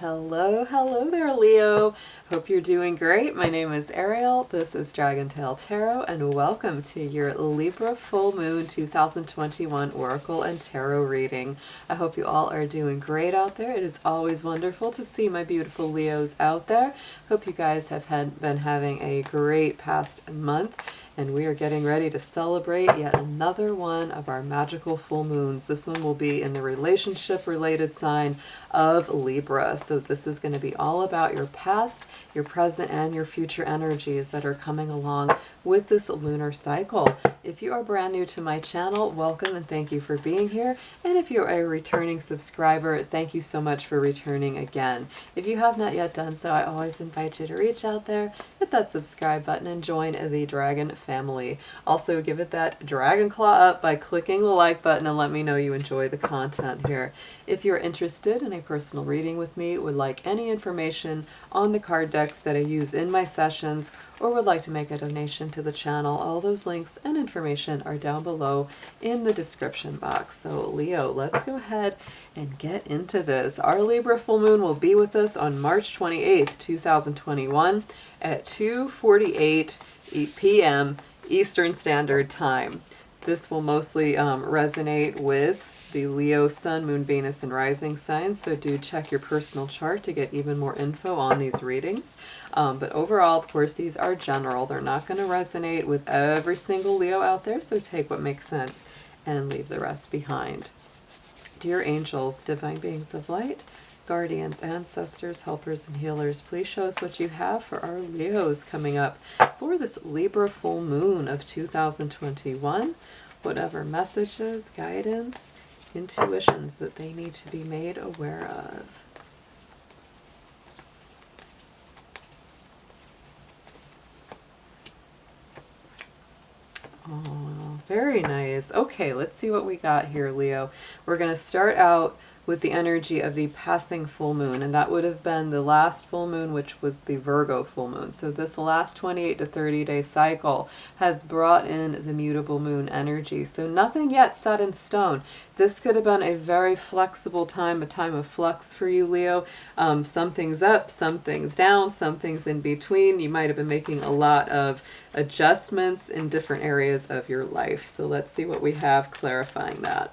Hello, hello there, Leo. Hope you're doing great. My name is Ariel. This is Dragon Tail Tarot, and welcome to your Libra Full Moon 2021 Oracle and Tarot reading. I hope you all are doing great out there. It is always wonderful to see my beautiful Leos out there. Hope you guys have been having a great past month. And we are getting ready to celebrate yet another one of our magical full moons. This one will be in the relationship-related sign of Libra. So this is going to be all about your past, your present, and your future energies that are coming along with this lunar cycle. If you are brand new to my channel, welcome and thank you for being here. And if you're a returning subscriber, thank you so much for returning again. If you have not yet done so, I always invite you to reach out there, hit that subscribe button, and join the Dragon family. Also, give it that dragon claw up by clicking the like button and let me know you enjoy the content here. If you're interested in a personal reading with me, would like any information on the card decks that I use in my sessions, or would like to make a donation to the channel, all those links and information are down below in the description box. So Leo, let's go ahead and get into this. Our Libra full moon will be with us on March 28th, 2021 at 2:48 p.m. Eastern Standard Time. This will mostly resonate with the Leo, Sun, Moon, Venus, and Rising signs, so do check your personal chart to get even more info on these readings. But overall, of course, these are general. They're not going to resonate with every single Leo out there, so take what makes sense and leave the rest behind. Dear angels, divine beings of light, guardians, ancestors, helpers, and healers, please show us what you have for our Leos coming up for this Libra full moon of 2021. Whatever messages, guidance, intuitions that they need to be made aware of. Oh, very nice. Okay, let's see what we got here, Leo. We're going to start out with the energy of the passing full moon, and that would have been the last full moon, which was the Virgo full moon. So this last 28 to 30 day cycle has brought in the mutable moon energy. So nothing yet set in stone. This could have been a very flexible time, a time of flux for you, Leo. Some things up, some things down, some things in between. You might have been making a lot of adjustments in different areas of your life. So let's see what we have clarifying that.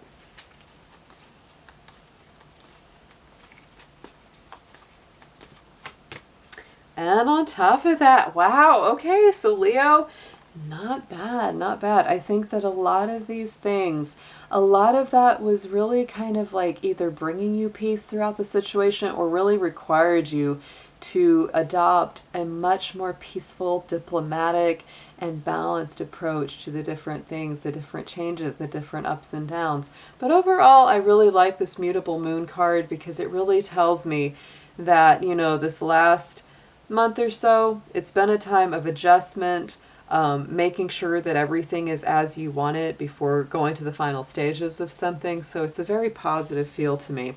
And on top of that, wow, okay, so Leo, not bad, not bad. I think that a lot of these things, a lot of that was really kind of like either bringing you peace throughout the situation or really required you to adopt a much more peaceful, diplomatic, and balanced approach to the different things, the different changes, the different ups and downs. But overall, I really like this mutable moon card because it really tells me that, you know, this last month or so, it's been a time of adjustment, making sure that everything is as you want it before going to the final stages of something. So it's a very positive feel to me.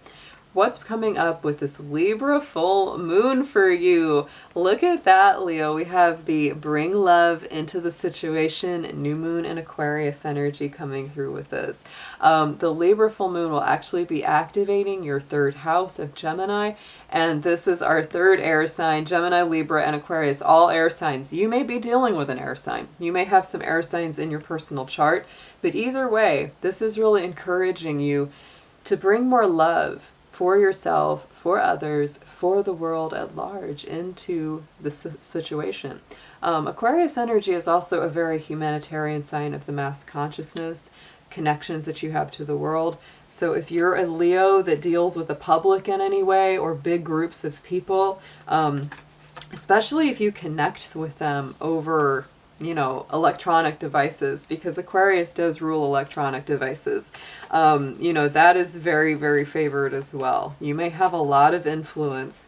What's coming up with this Libra full moon for you? Look at that, Leo. We have the bring love into the situation, new moon and Aquarius energy coming through with this. The Libra full moon will actually be activating your third house of Gemini, and this is our third air sign. Gemini, Libra, and Aquarius, all air signs. You may be dealing with an air sign. You may have some air signs in your personal chart, but either way, this is really encouraging you to bring more love for yourself, for others, for the world at large into the situation. Aquarius energy is also a very humanitarian sign of the mass consciousness, connections that you have to the world. So if you're a Leo that deals with the public in any way or big groups of people, especially if you connect with them over, you know, electronic devices, because Aquarius does rule electronic devices. You know, that is very, very favored as well. You may have a lot of influence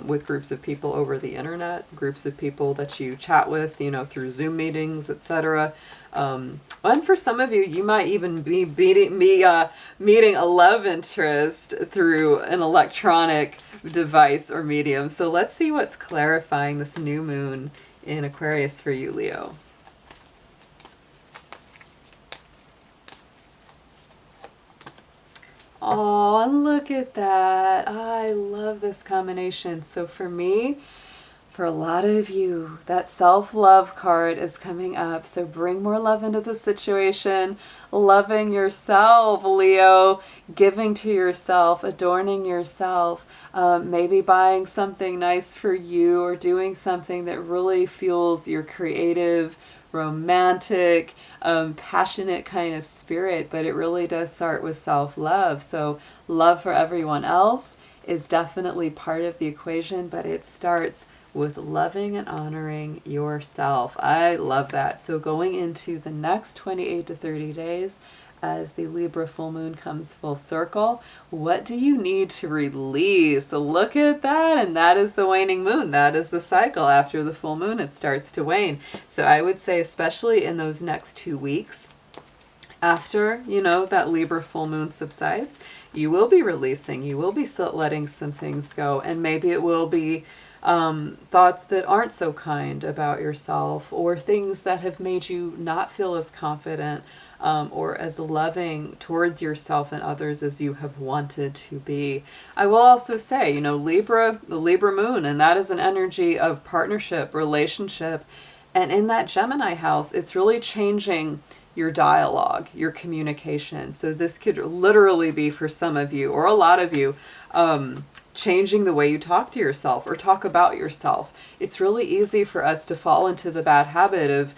with groups of people over the internet, groups of people that you chat with, you know, through Zoom meetings, etc. And for some of you, you might even be meeting a love interest through an electronic device or medium. So let's see what's clarifying this new moon in Aquarius for you, Leo. Oh, look at that. I love this combination. So for me, for a lot of you, that self-love card is coming up. So bring more love into the situation. Loving yourself, Leo. Giving to yourself. Adorning yourself. Maybe buying something nice for you, or doing something that really fuels your creative, romantic, passionate kind of spirit. But it really does start with self-love. So love for everyone else is definitely part of the equation, but it starts with loving and honoring yourself. I love that. So going into the next 28 to 30 days, as the Libra full moon comes full circle, what do you need to release? So look at that, and that is the waning moon. That is the cycle. After the full moon, it starts to wane. So I would say, especially in those next 2 weeks, after, that Libra full moon subsides, you will be releasing, you will be letting some things go, and maybe it will be thoughts that aren't so kind about yourself, or things that have made you not feel as confident or as loving towards yourself and others as you have wanted to be. I will also say, Libra, the Libra moon, and that is an energy of partnership, relationship, and in that Gemini house, it's really changing your dialogue, your communication. So this could literally be, for some of you, or a lot of you, changing the way you talk to yourself or talk about yourself. It's really easy for us to fall into the bad habit of,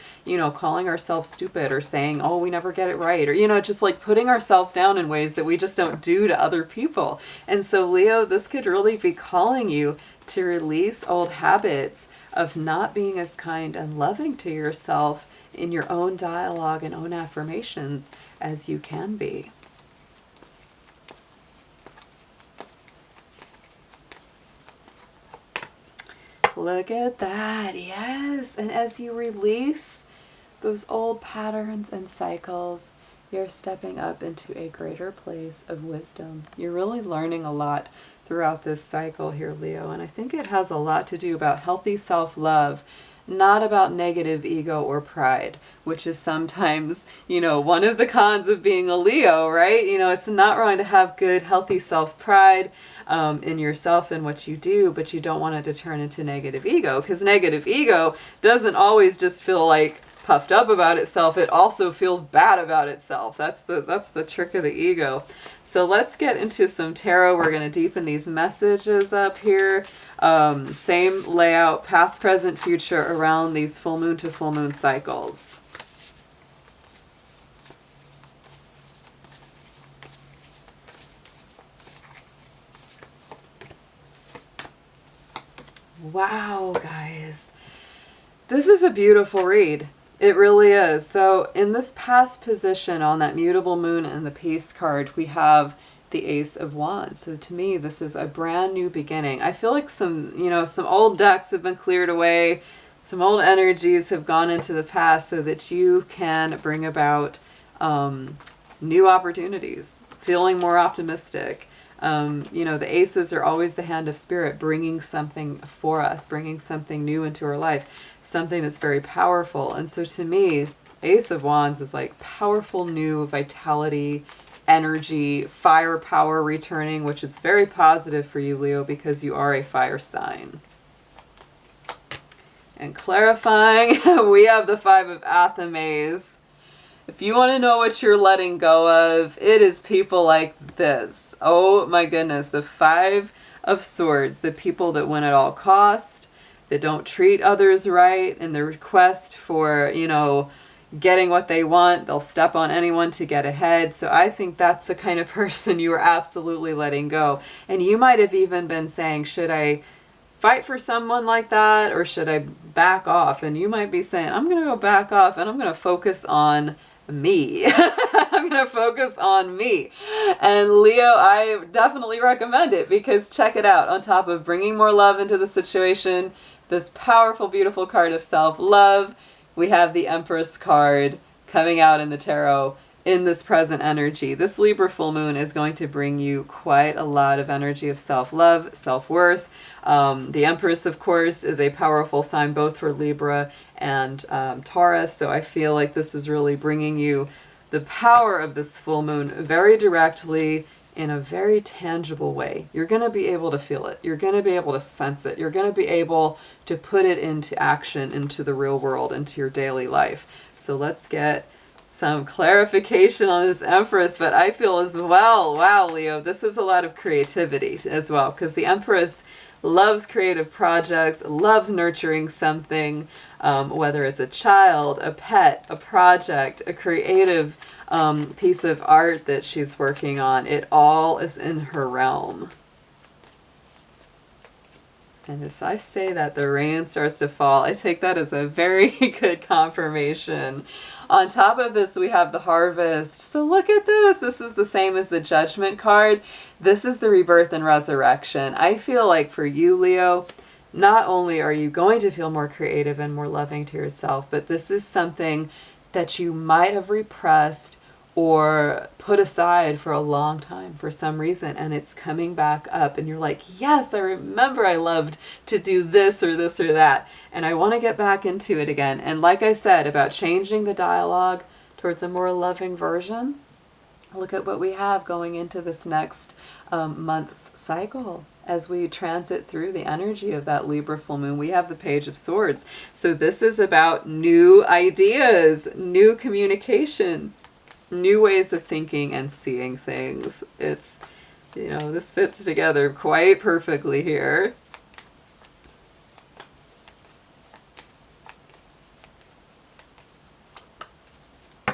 calling ourselves stupid, or saying, oh, we never get it right, or, just like putting ourselves down in ways that we just don't do to other people. And so Leo, this could really be calling you to release old habits of not being as kind and loving to yourself in your own dialogue and own affirmations as you can be. Look at that. Yes. And as you release those old patterns and cycles, you're stepping up into a greater place of wisdom. You're really learning a lot throughout this cycle here, Leo. And I think it has a lot to do about healthy self-love, not about negative ego or pride, which is sometimes, one of the cons of being a Leo, right? It's not wrong to have good, healthy self-pride in yourself and what you do, but you don't want it to turn into negative ego, because negative ego doesn't always just feel like puffed up about itself. It also feels bad about itself. That's the trick of the ego. So let's get into some tarot. We're going to deepen these messages up here. Same layout, past, present, future, around these full moon to full moon cycles. Wow, guys. This is a beautiful read. It really is. So in this past position on that mutable moon and the Peace card, we have the Ace of Wands. So to me, this is a brand new beginning. I feel like some old decks have been cleared away. Some old energies have gone into the past so that you can bring about new opportunities, feeling more optimistic. The aces are always the hand of spirit, bringing something for us, bringing something new into our life, something that's very powerful. And so to me, Ace of Wands is like powerful new vitality, energy, firepower returning, which is very positive for you, Leo, because you are a fire sign. And clarifying, we have the Five of Athames. If you want to know what you're letting go of, it is people like this. Oh my goodness, the Five of Swords, the people that win at all cost, that don't treat others right in the request for, getting what they want. They'll step on anyone to get ahead. So I think that's the kind of person you are absolutely letting go. And you might have even been saying, should I fight for someone like that, or should I back off? And you might be saying, I'm going to go back off and I'm going to focus on me. I'm going to focus on me. And Leo, I definitely recommend it, because check it out. On top of bringing more love into the situation, this powerful, beautiful card of self-love, we have the Empress card coming out in the tarot in this present energy. This Libra full moon is going to bring you quite a lot of energy of self-love, self-worth. The Empress, of course, is a powerful sign both for Libra and Taurus. So I feel like this is really bringing you the power of this full moon very directly in a very tangible way. You're going to be able to feel it. You're going to be able to sense it. You're going to be able to put it into action, into the real world, into your daily life. So let's get some clarification on this Empress. But I feel as well, wow, Leo, this is a lot of creativity as well, because the Empress loves creative projects, loves nurturing something, whether it's a child, a pet, a project, a creative piece of art that she's working on. It all is in her realm. And as I say that, the rain starts to fall. I take that as a very good confirmation. On top of this, we have the Harvest. So look at this. This is the same as the Judgment card. This is the rebirth and resurrection. I feel like for you, Leo, not only are you going to feel more creative and more loving to yourself, but this is something that you might have repressed or put aside for a long time for some reason, and it's coming back up, and you're like, yes, I remember I loved to do this or that, and I want to get back into it again. And like I said about changing the dialogue towards a more loving version, look at what we have going into this next month's cycle. As we transit through the energy of that Libra full moon, we have the Page of Swords. So this is about new ideas, new communication, new ways of thinking and seeing things. It's, you know, this fits together quite perfectly here.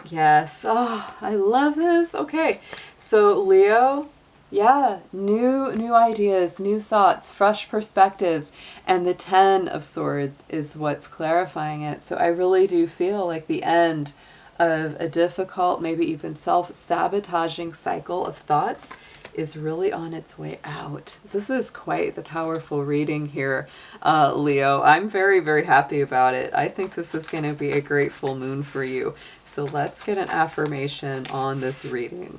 Yes. Oh, I love this. Okay. So Leo, yeah, new ideas, new thoughts, fresh perspectives, and the 10 of Swords is what's clarifying it. So I really do feel like the end of a difficult, maybe even self-sabotaging cycle of thoughts is really on its way out. This is quite the powerful reading here, Leo. I'm very, very happy about it. I think this is going to be a great full moon for you. So let's get an affirmation on this reading.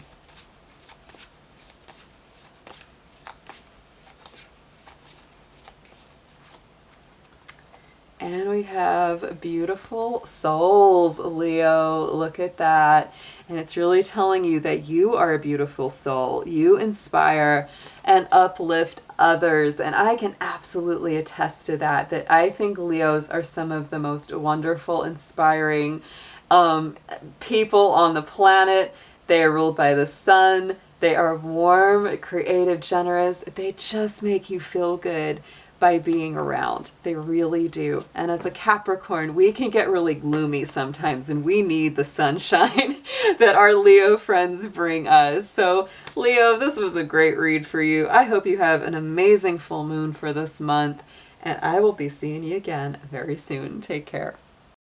And we have beautiful souls, Leo. Look at that. And it's really telling you that you are a beautiful soul. You inspire and uplift others. And I can absolutely attest to that, that I think Leos are some of the most wonderful, inspiring people on the planet. They are ruled by the sun. They are warm, creative, generous. They just make you feel good by being around. They really do. And as a Capricorn, we can get really gloomy sometimes, and we need the sunshine that our Leo friends bring us. So Leo, this was a great read for you. I hope you have an amazing full moon for this month, and I will be seeing you again very soon. Take care.